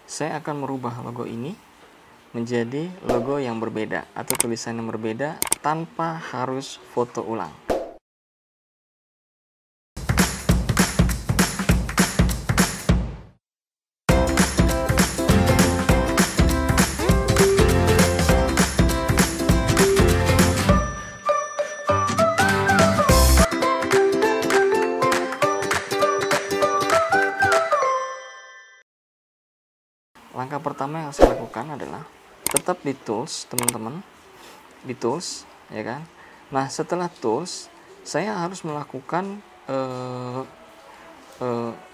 saya akan merubah logo ini menjadi logo yang berbeda atau tulisan yang berbeda tanpa harus foto ulang. Langkah pertama yang saya lakukan adalah tetap di tools, teman-teman, di tools, ya kan. Nah, setelah tools, saya harus melakukan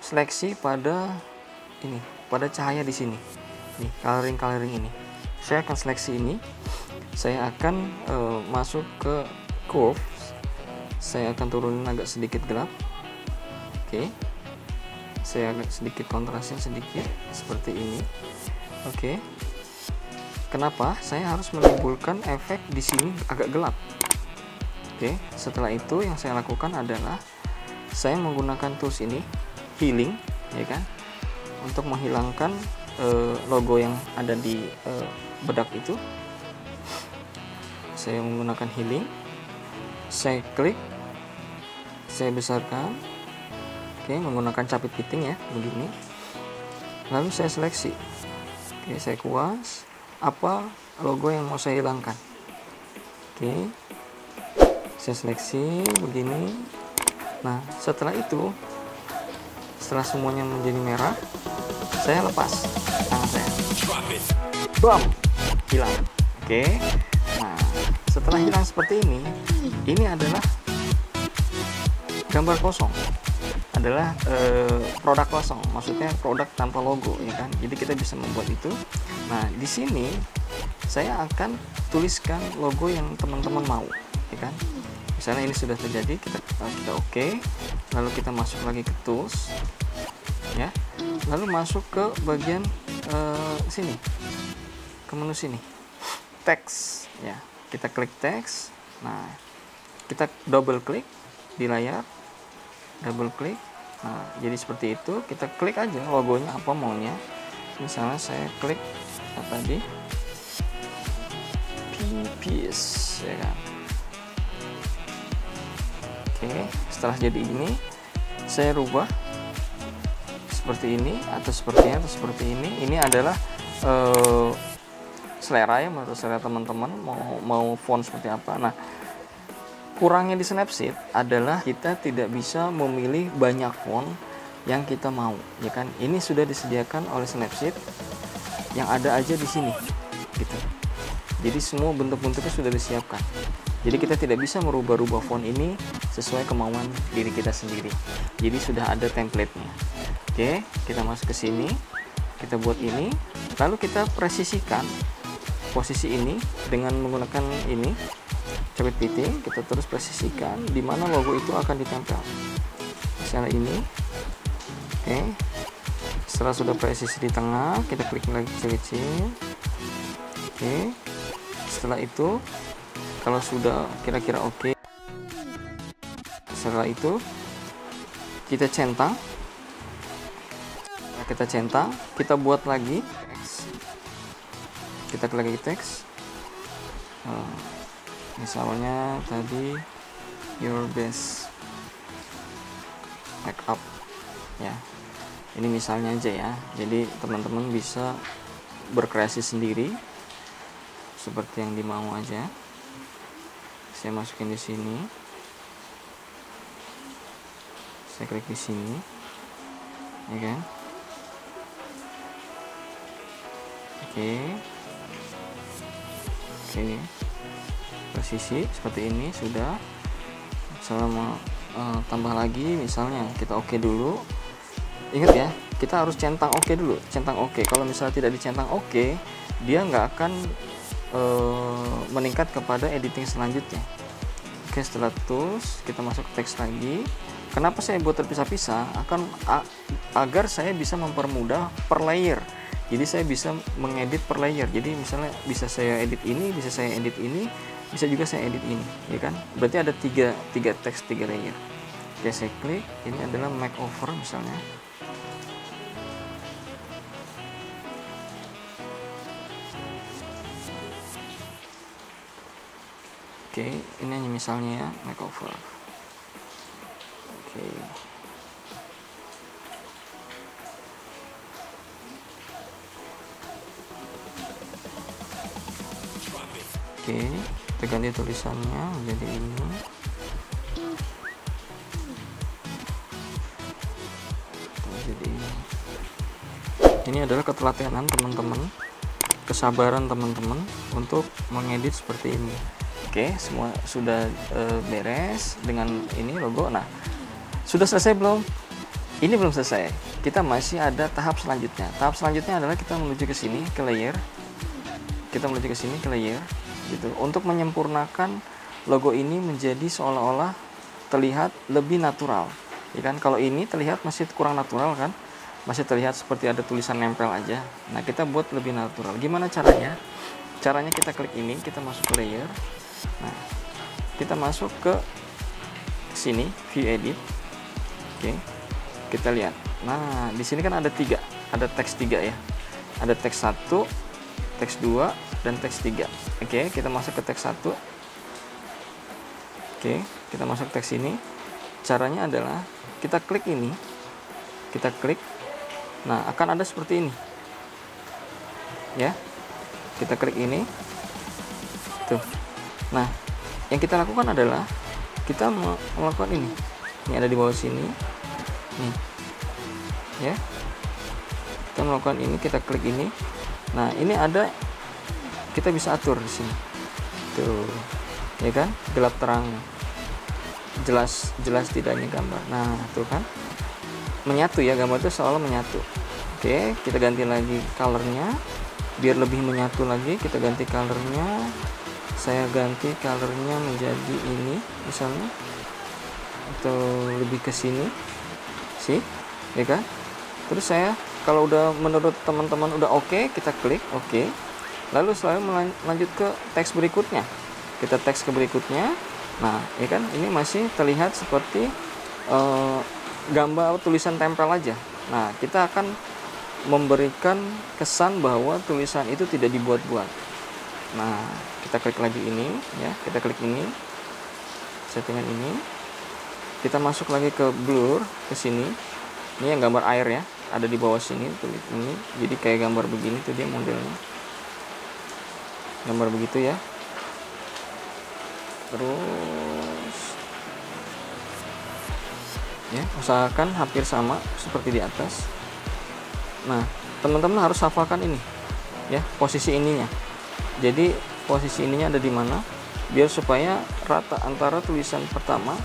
seleksi pada ini, pada cahaya di sini, nih, coloring ini. Saya akan seleksi ini, saya akan masuk ke curve, saya akan turunin agak sedikit gelap, oke. Saya agak sedikit kontrasnya sedikit seperti ini, oke. Kenapa saya harus menimbulkan efek di sini agak gelap? Oke, setelah itu yang saya lakukan adalah saya menggunakan tools ini, healing, ya kan, untuk menghilangkan logo yang ada di bedak itu. Saya menggunakan healing, saya klik, saya besarkan, oke, menggunakan capit piting ya, begini. Lalu saya seleksi, oke, saya kuas. Apa logo yang mau saya hilangkan? Oke, saya seleksi begini. Nah, setelah itu, setelah semuanya menjadi merah, saya lepas tangan saya, bam, hilang. Oke, nah setelah hilang seperti ini adalah gambar kosong, adalah produk kosong, maksudnya produk tanpa logo, ya kan. Jadi kita bisa membuat itu. Nah, di sini saya akan tuliskan logo yang teman-teman mau, ya kan. Misalnya ini sudah terjadi, kita oke. Lalu kita masuk lagi ke tools, ya. Lalu masuk ke bagian sini, ke menu sini, teks, ya. Kita klik teks. Nah, kita double klik di layar, double klik. Nah, jadi seperti itu. Kita klik aja logonya apa maunya. Misalnya saya klik tadi PPS, ya kan. Oke, setelah jadi ini saya rubah seperti ini atau seperti ini. Ini adalah selera ya, menurut selera teman-teman mau font seperti apa. Nah, kurangnya di Snapseed adalah kita tidak bisa memilih banyak font yang kita mau, ya kan. Ini sudah disediakan oleh Snapseed yang ada aja di sini, gitu. Jadi semua bentuk-bentuknya sudah disiapkan. Jadi kita tidak bisa merubah-rubah font ini sesuai kemauan diri kita sendiri. Jadi sudah ada template-nya. Oke, kita masuk ke sini, kita buat ini, lalu kita presisikan posisi ini dengan menggunakan ini, capit piting. Kita terus presisikan di mana logo itu akan ditempel. Misalnya ini, oke. Setelah sudah presisi di tengah, kita klik lagi kecil-kecil, oke. Setelah itu, kalau sudah kira-kira oke, setelah itu kita centang, kita buat lagi teks. Kita klik lagi teks, misalnya tadi your best makeup, ya. Ini misalnya aja ya. Jadi teman-teman bisa berkreasi sendiri seperti yang dimau aja. Saya masukin di sini. Saya klik di sini, ya kan. Oke, presisi seperti ini sudah. Selama tambah lagi, misalnya kita oke dulu. Ingat ya, kita harus centang oke dulu, centang oke. Kalau misalnya tidak dicentang oke, dia nggak akan meningkat kepada editing selanjutnya. Oke, setelah tools kita masuk ke teks lagi. Kenapa saya buat terpisah-pisah? Agar saya bisa mempermudah per layer. Jadi saya bisa mengedit per layer. Jadi misalnya bisa saya edit ini, bisa saya edit ini, bisa juga saya edit ini, ya kan? Berarti ada tiga teks, 3 layer. Oke, saya klik. Ini adalah makeover misalnya. Oke, ini hanya misalnya ya, makeover. Oke. Oke, kita ganti tulisannya menjadi ini. Jadi ini adalah ketelatenan teman-teman, kesabaran teman-teman untuk mengedit seperti ini. Oke, semua sudah beres dengan ini logo. Nah, sudah selesai belum? Ini belum selesai. Kita masih ada tahap selanjutnya. Tahap selanjutnya adalah kita menuju ke sini ke layer. Kita menuju ke sini ke layer gitu. Untuk menyempurnakan logo ini menjadi seolah-olah terlihat lebih natural. Ya kan? Kalau ini terlihat masih kurang natural kan? Masih terlihat seperti ada tulisan nempel aja. Nah, kita buat lebih natural. Gimana caranya? Caranya kita klik ini, kita masuk ke layer. Nah, kita masuk ke sini, view edit. Oke, kita lihat. Nah, di sini kan ada 3, ada teks 3 ya. Ada teks 1, teks 2, dan teks 3. Oke, kita masuk ke teks 1. Oke, kita masuk teks ini. Caranya adalah kita klik ini, kita klik. Nah, akan ada seperti ini. Ya, kita klik ini. Tuh. Nah, yang kita lakukan adalah kita melakukan ini. Ini ada di bawah sini. Nih. Ya. Kita melakukan ini, kita klik ini. Nah, ini ada, kita bisa atur di sini. Tuh. Ya kan? Gelap terang. Jelas tidaknya gambar. Nah, tuh kan? Menyatu ya, gambar itu selalu menyatu. Oke, kita ganti lagi colornya biar lebih menyatu lagi. Kita ganti colornya. Saya ganti colornya menjadi ini misalnya, atau lebih ke sini sih, ya kan? Terus saya kalau udah menurut teman-teman udah oke, kita klik oke. Lalu saya lanjut ke teks berikutnya. Kita teks ke berikutnya. Nah, ya kan? Ini masih terlihat seperti gambar tulisan tempel aja. Nah, kita akan memberikan kesan bahwa tulisan itu tidak dibuat-buat. Nah, kita klik lagi ini ya, kita klik ini, settingan ini, kita masuk lagi ke blur, ke sini. Ini yang gambar air ya, ada di bawah sini tuh ini. Jadi kayak gambar begini tuh dia modelnya, gambar begitu ya. Terus ya, usahakan hampir sama seperti di atas. Nah, teman-teman harus hafalkan ini ya, posisi ininya. Jadi posisi ininya ada di mana, biar supaya rata antara tulisan pertama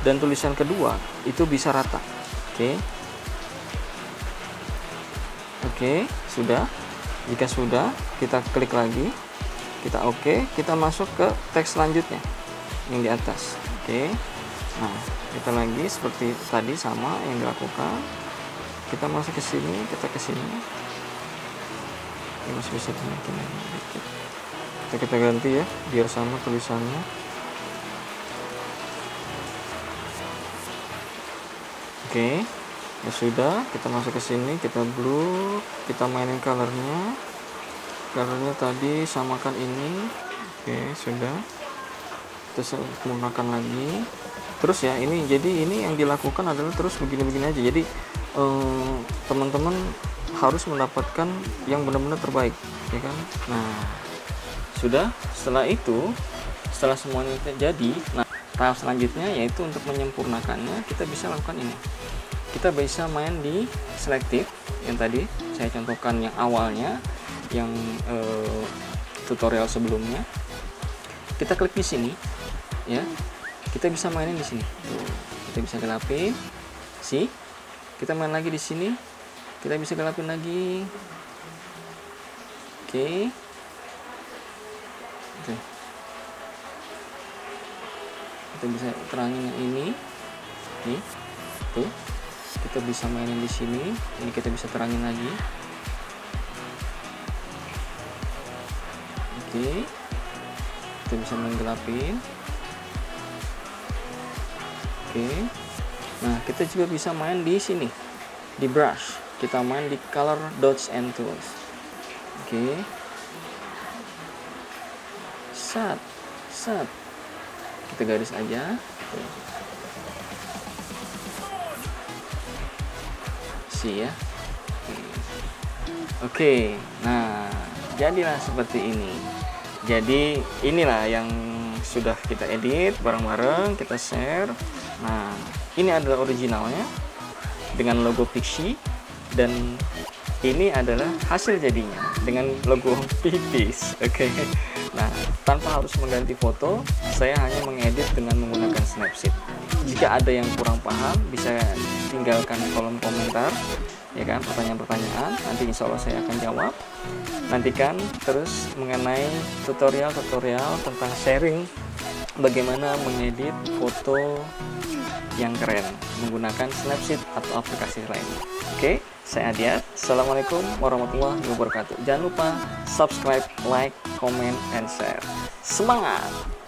dan tulisan kedua itu bisa rata. Oke, sudah. Jika sudah, kita klik lagi, kita oke, kita masuk ke teks selanjutnya yang di atas. Oke, nah kita lagi seperti tadi sama yang dilakukan. Kita masuk ke sini, kita ke sini. Ini masih bisa dinaikin lagi dikit. Kita ganti ya biar sama tulisannya. Oke, ya sudah, kita masuk ke sini, kita blur, kita mainin colornya tadi samakan ini. Oke, sudah, terus menggunakan lagi terus ya. Ini jadi ini yang dilakukan adalah terus begini-begini aja. Jadi teman-teman harus mendapatkan yang benar-benar terbaik, ya kan? Nah, sudah. Setelah semuanya terjadi, nah tahap selanjutnya yaitu untuk menyempurnakannya, kita bisa lakukan ini. Kita bisa main di selektif yang tadi saya contohkan yang awalnya, yang tutorial sebelumnya. Kita klik di sini ya, kita bisa mainin di sini. Kita bisa gelapin, sih. Kita main lagi di sini, kita bisa gelapin lagi. Oke. Kita bisa terangin yang ini, nih, tuh. Kita bisa mainin di sini. Ini kita bisa terangin lagi. Oke. Kita bisa menggelapin. Oke. Nah, kita juga bisa main di sini, di brush. Kita main di color dots and tools. Oke. Set. kita garis aja. Si ya. Oke, nah jadilah seperti ini. Jadi inilah yang sudah kita edit bareng-bareng, kita share. Nah, ini adalah originalnya dengan logo Pixie, dan ini adalah hasil jadinya dengan logo Pipis. Oke. Nah, tanpa harus mengganti foto, saya hanya mengedit dengan menggunakan Snapseed. Jika ada yang kurang paham, bisa tinggalkan kolom komentar, ya kan, pertanyaan-pertanyaan. Nanti insya Allah saya akan jawab. Nantikan terus mengenai tutorial-tutorial tentang sharing bagaimana mengedit foto yang keren menggunakan Snapseed atau aplikasi lain. Oke, saya Adiat. Assalamualaikum warahmatullahi wabarakatuh. Jangan lupa subscribe, like, comment, and share. Semangat!